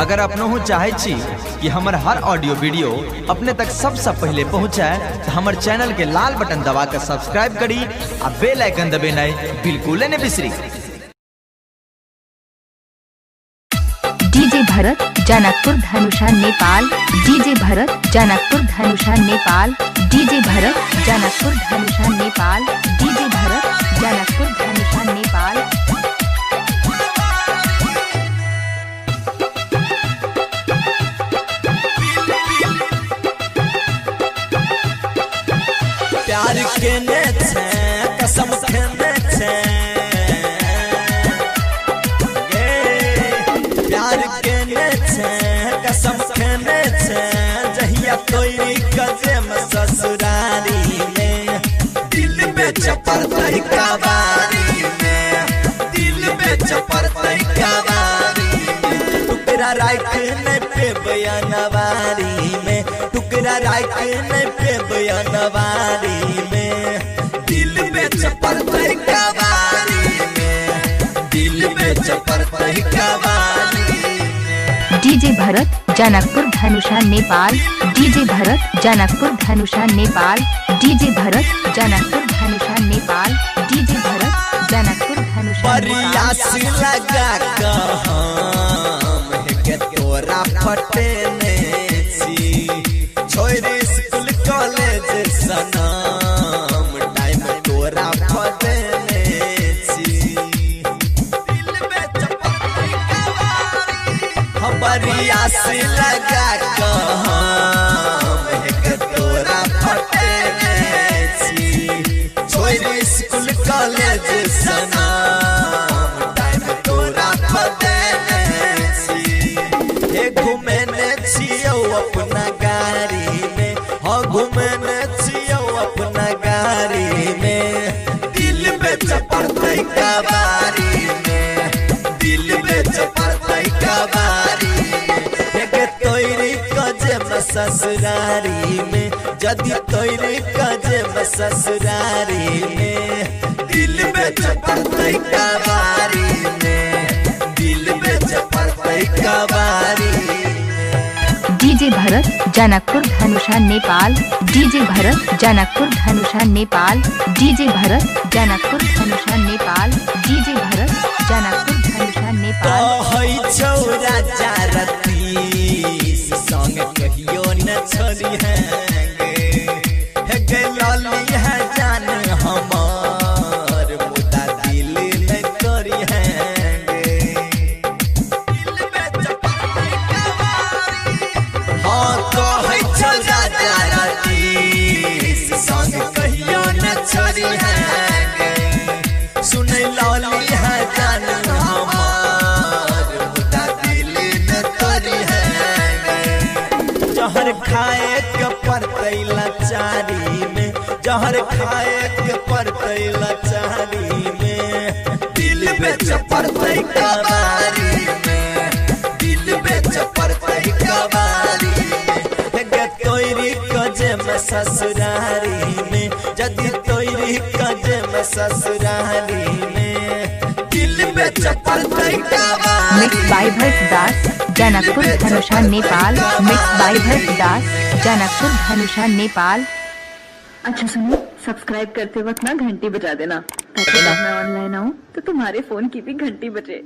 अगर अपनों हो चाहे छी कि हमार हर ऑडियो वीडियो अपने तक सबसे पहले पहुंचाए तो हमारे चैनल के लाल बटन दबा कर सब्सक्राइब करी और बेल आइकन दबाना बिल्कुल न बिसरी। डीजे भरत जनकपुर धनुषा नेपाल। डीजे भरत जनकपुर धनुषा नेपाल। डीजे भरत जनकपुर धनुषा नेपाल। डीजे भरत जनकपुर धनुषा नेपाल। प्यार के ने छे कसम खेने छे प्यार के ने छे कसम खेने छे जहिया तोरी कदम ससुरारी में दिल में चपरतई कवारी में दिल में चपरतई कवारी में टुकड़ा राखने पे बयानवारी में टुकड़ा राखने पे बयानवारी में दिल में चपरतई कवारी में दिल में चपरतई कवारी में। डीजे भरत जनकपुर धनुषा नेपाल। डीजे भरत जनकपुर धनुषा नेपाल। डीजे भरत जनकपुर धनुषा नेपाल। डीजे भरत जनकपुर धनुषा प्रयास लगा हम के तोरा फटेने छी छोरी स्कूल कॉलेज सनम टाइम तोरा फटेने छी दिल में चपरतई कवारी हम प्रयास लगा हम के तोरा फटेने छी छोरी स्कूल कॉलेज सनम टाइम तोरा फटेने छी हे घूमेने छियो अपना गाड़ी में हाँ घूमेने छियो अपना गाड़ी में दिल में चपरतई कवारी में दिल में चपरतई कवारी में हे तोरी कजम ससुरारी में जदि तोरी कजम ससुरारी में दिल में चपरतई कवारी में दिल में चपरतई कवारी। डीजे भरत जनकपुर धनुषा नेपाल। डीजे भरत जनकपुर धनुषा नेपाल। डीजे भरत जनकपुर धनुषा नेपाल। डीजे भरत जनकपुर धनुषा नेपाल। छौरा चारतीस संग कहियो न छोड़ी है लौली है जान हमार मुदा दिल न करी है दिल में चपरतई कवारी हाँ कहै छौरा चारतीस संग कहियो न छोड़ी है सुनै लौली है जान हमार मुदा दिल न करी है जहर खाए के पड़तई लाचारी में जहर खाए के पड़तई लाचारी में दिल में चपरतई कवारी में दिल में चपरतई कवारी में तोरी कजम ससुरारी में जदि तोरी कजम ससुरारी में दिल में चपरतई कवारी। Mix by Bharat Das Janakpur Dhanusha Nepal. Mix by Bharat Das Janakpur Dhanusha Nepal. अच्छा सुनो, सब्सक्राइब करते वक्त ना घंटी बजा देना ताकि जब मैं ऑनलाइन आऊँ तो तुम्हारे फोन की भी घंटी बजे।